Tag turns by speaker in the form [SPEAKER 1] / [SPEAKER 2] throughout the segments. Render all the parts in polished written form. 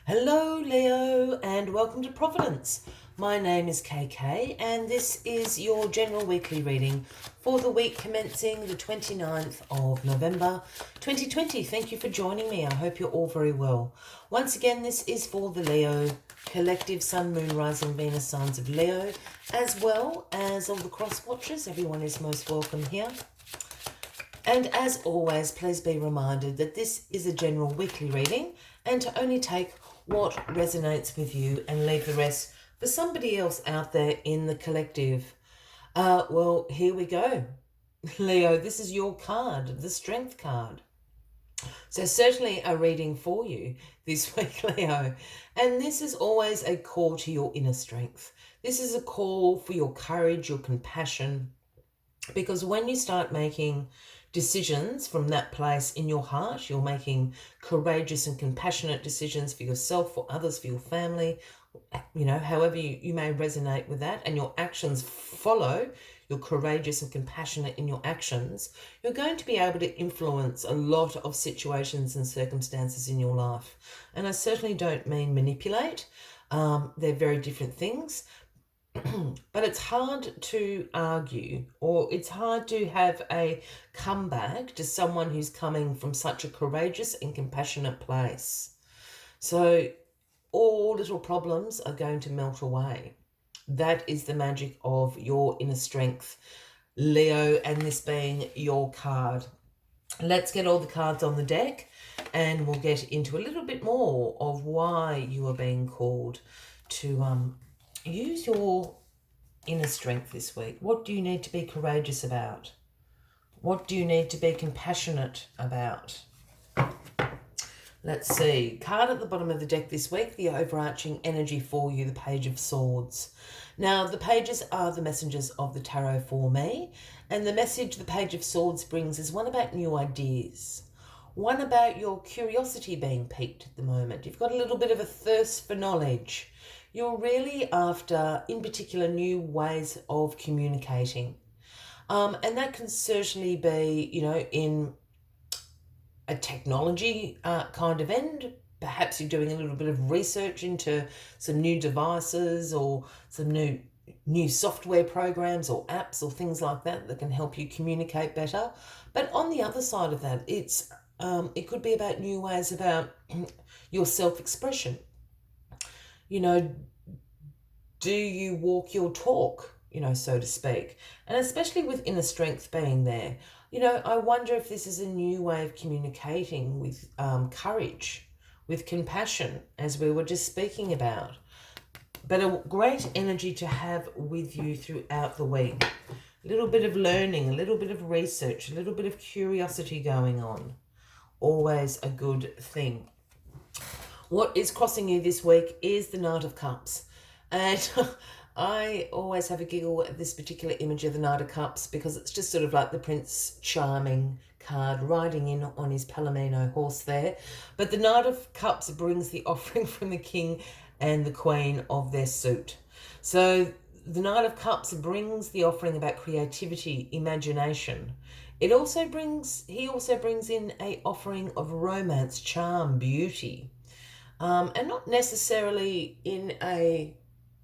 [SPEAKER 1] Hello, Leo, and welcome to Providence. My name is KK, and this is your general weekly reading for the week commencing the 29th of November 2020. Thank you for joining me. I hope you're all very well. Once again, this is for the Leo collective Sun, Moon, Rising, Venus signs of Leo, as well as all the cross watchers. Everyone is most welcome here. And as always, please be reminded that this is a general weekly reading and to only take what resonates with you and leave the rest for somebody else out there in the collective. Well, here we go. Leo, this is your card, the Strength card. So certainly a reading for you this week, Leo. And this is always a call to your inner strength. This is a call for your courage, your compassion, because when you start making decisions from that place in your heart, you're making courageous and compassionate decisions for yourself, for others, for your family, however you may resonate with that, and your actions follow, you're courageous and compassionate in your actions, you're going to be able to influence a lot of situations and circumstances in your life. And I certainly don't mean manipulate. They're very different things. But it's hard to argue, or it's hard to have a comeback to someone who's coming from such a courageous and compassionate place. So all little problems are going to melt away. That is the magic of your inner strength, Leo, and this being your card. Let's get all the cards on the deck and we'll get into a little bit more of why you are being called to use your inner strength this week. What do you need to be courageous about? What do you need to be compassionate about? Let's see. Card at the bottom of the deck this week, the overarching energy for you, the Page of Swords. Now, the pages are the messengers of the tarot for me, and the message the Page of Swords brings is one about new ideas, one about your curiosity being piqued at the moment. You've got a little bit of a thirst for knowledge. You're really after, in particular, new ways of communicating. And that can certainly be, in a technology kind of end. Perhaps you're doing a little bit of research into some new devices or some new software programs or apps or things like that that can help you communicate better. But on the other side of that, it could be about new ways about your self-expression. Do you walk your talk, so to speak? And especially with inner strength being there, I wonder if this is a new way of communicating with courage, with compassion, as we were just speaking about. But a great energy to have with you throughout the week. A little bit of learning, a little bit of research, a little bit of curiosity going on. Always a good thing. What is crossing you this week is the Knight of Cups. And I always have a giggle at this particular image of the Knight of Cups because it's just sort of like the Prince Charming card riding in on his Palomino horse there. But the Knight of Cups brings the offering from the King and the Queen of their suit. So the Knight of Cups brings the offering about creativity, imagination. He also brings in a offering of romance, charm, beauty. And not necessarily in a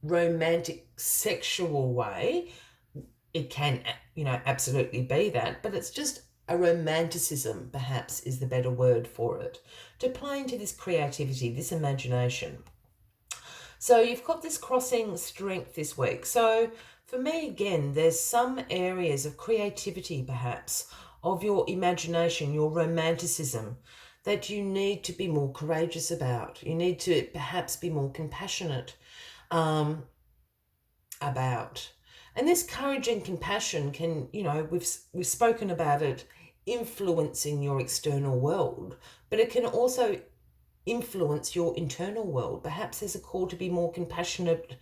[SPEAKER 1] romantic sexual way. It can absolutely be that, but it's just a romanticism, perhaps, is the better word for it, to play into this creativity, this imagination. So you've got this crossing strength this week. So for me, again, there's some areas of creativity, perhaps, of your imagination, your romanticism, that you need to be more courageous about. You need to perhaps be more compassionate about. And this courage and compassion can, we've spoken about it influencing your external world, but it can also influence your internal world. Perhaps there's a call to be more compassionate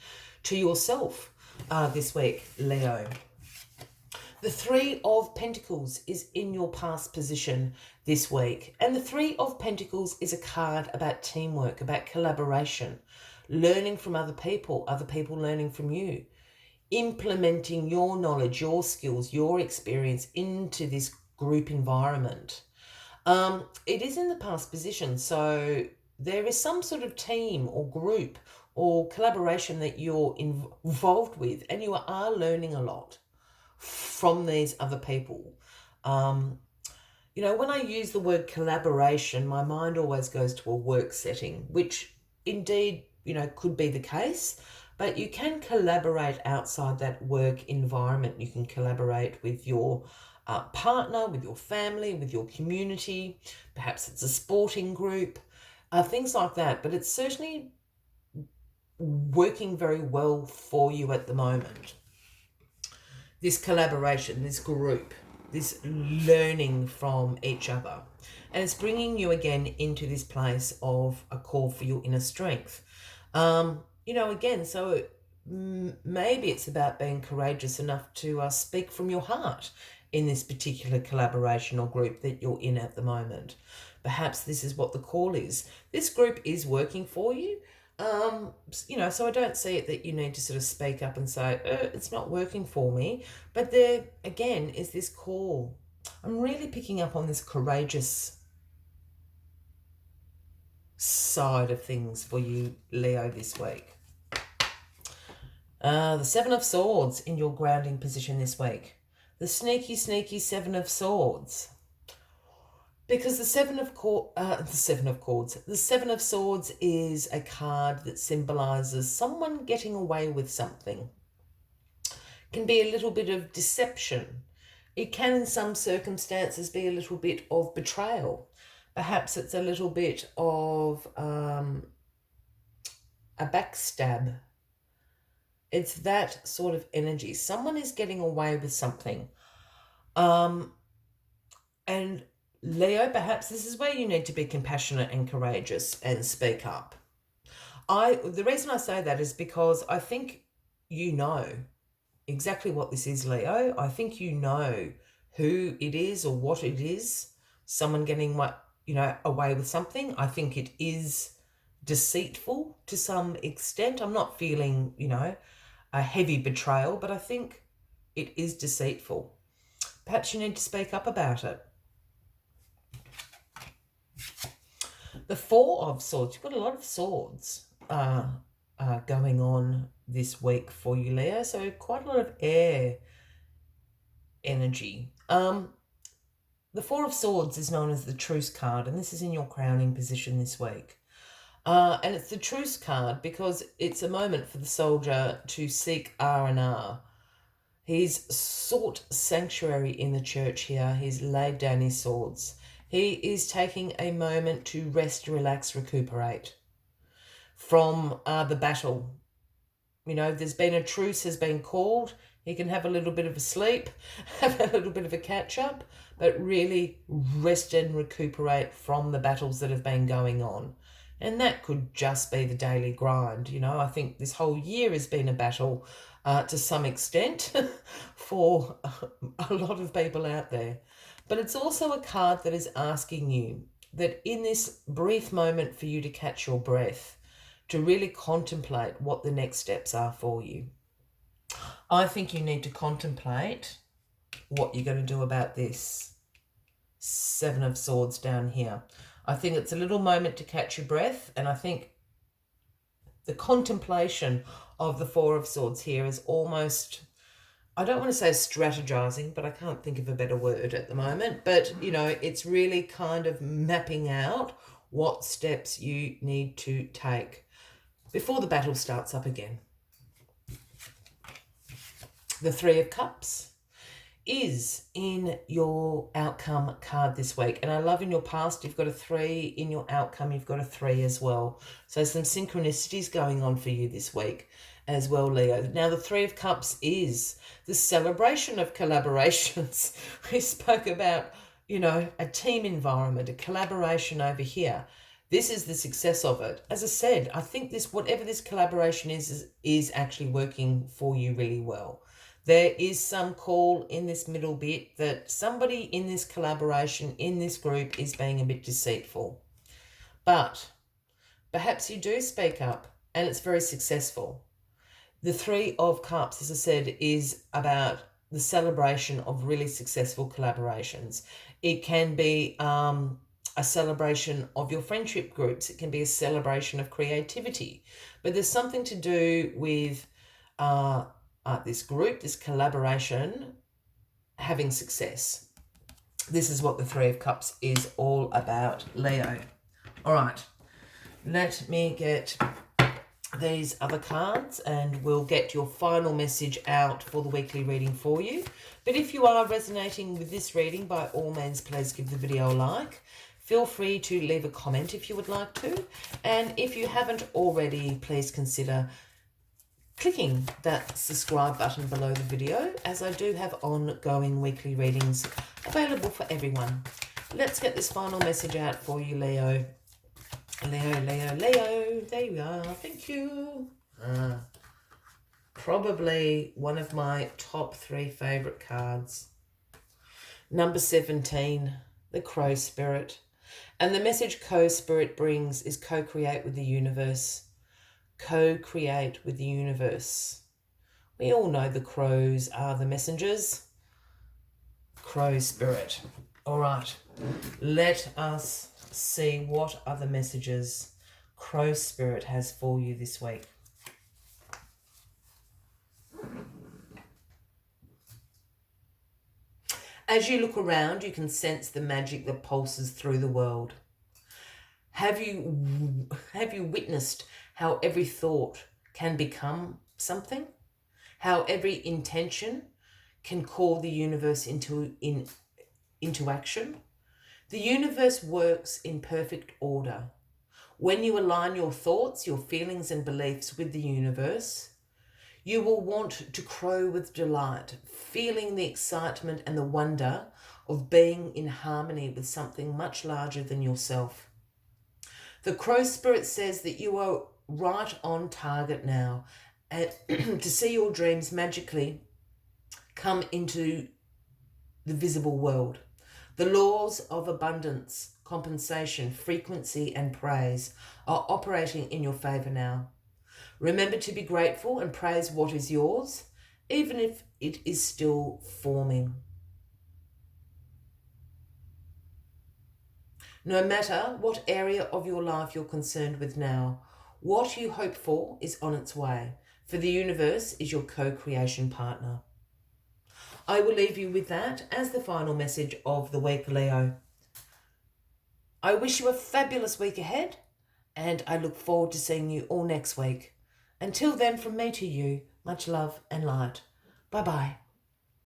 [SPEAKER 1] to yourself this week, Leo. The Three of Pentacles is in your past position this week. And the Three of Pentacles is a card about teamwork, about collaboration, learning from other people learning from you, implementing your knowledge, your skills, your experience into this group environment. It is in the past position, so there is some sort of team or group or collaboration that you're involved with, and you are learning a lot from these other people. Um, when I use the word collaboration, my mind always goes to a work setting, which indeed, could be the case, but you can collaborate outside that work environment. You can collaborate with your partner, with your family, with your community. Perhaps it's a sporting group, things like that. But it's certainly working very well for you at the moment. This collaboration, this group, this learning from each other. And it's bringing you again into this place of a call for your inner strength. Again, so maybe it's about being courageous enough to speak from your heart in this particular collaboration or group that you're in at the moment. Perhaps this is what the call is. This group is working for you. So I don't see it that you need to sort of speak up and say, it's not working for me. But there, again, is this call. I'm really picking up on this courageous side of things for you, Leo, this week. The Seven of Swords in your grounding position this week. The sneaky Seven of Swords. Because the Seven of Swords is a card that symbolizes someone getting away with something. Can be a little bit of deception. It can, in some circumstances, be a little bit of betrayal. Perhaps it's a little bit of a backstab. It's that sort of energy. Someone is getting away with something. And Leo, perhaps this is where you need to be compassionate and courageous and speak up. The reason I say that is because I think you know exactly what this is, Leo. I think you know who it is or what it is. Someone getting away with something. I think it is deceitful to some extent. I'm not feeling, a heavy betrayal, but I think it is deceitful. Perhaps you need to speak up about it. The Four of Swords. You've got a lot of swords going on this week for you, Leo. So quite a lot of air energy. The Four of Swords is known as the Truce card, and this is in your crowning position this week. And it's the Truce card because it's a moment for the soldier to seek R&R. He's sought sanctuary in the church here. He's laid down his swords. He is taking a moment to rest, relax, recuperate from the battle. There's been a truce has been called. He can have a little bit of a sleep, have a little bit of a catch-up, but really rest and recuperate from the battles that have been going on. And that could just be the daily grind. I think this whole year has been a battle to some extent for a lot of people out there. But it's also a card that is asking you that in this brief moment for you to catch your breath, to really contemplate what the next steps are for you. I think you need to contemplate what you're going to do about this Seven of Swords down here. I think it's a little moment to catch your breath, and I think the contemplation of the Four of Swords here is almost, I don't want to say strategizing, but I can't think of a better word at the moment. But, it's really kind of mapping out what steps you need to take before the battle starts up again. The Three of Cups is in your outcome card this week. And I love in your past, you've got a 3. In your outcome, you've got a 3 as well. So some synchronicities going on for you this week as well, Leo. Now, the Three of Cups is the celebration of collaborations. We spoke about, a team environment, a collaboration over here. This is the success of it. As I said, I think whatever this collaboration is actually working for you really well. There is some call in this middle bit that somebody in this collaboration, in this group, is being a bit deceitful. But perhaps you do speak up and it's very successful. The Three of Cups, as I said, is about the celebration of really successful collaborations. It can be a celebration of your friendship groups. It can be a celebration of creativity. But there's something to do with this group, this collaboration, having success. This is what the Three of Cups is all about, Leo. All right, let me get these other cards and we'll get your final message out for the weekly reading for you. But if you are resonating with this reading, by all means, please give the video a like. Feel free to leave a comment if you would like to. And if you haven't already, please consider clicking that subscribe button below the video, as I do have ongoing weekly readings available for everyone. Let's get this final message out for you, Leo. Leo, Leo, Leo. There you are. Thank you. Probably one of my top 3 favourite cards. Number 17, the Crow Spirit. And the message Crow Spirit brings is co-create with the universe. Co-create with the universe. We all know the crows are the messengers. Crow Spirit. All right, let us see what other messages Crow Spirit has for you this week. As you look around, you can sense the magic that pulses through the world. Have you witnessed how every thought can become something? How every intention can call the universe into action? The universe works in perfect order. When you align your thoughts, your feelings and beliefs with the universe, you will want to crow with delight, feeling the excitement and the wonder of being in harmony with something much larger than yourself. The Crow Spirit says that you are right on target now and to see your dreams magically come into the visible world. The laws of abundance, compensation, frequency and praise are operating in your favour now. Remember to be grateful and praise what is yours, even if it is still forming. No matter what area of your life you're concerned with now, what you hope for is on its way, for the universe is your co-creation partner. I will leave you with that as the final message of the week, Leo. I wish you a fabulous week ahead, and I look forward to seeing you all next week. Until then, from me to you, much love and light. Bye-bye.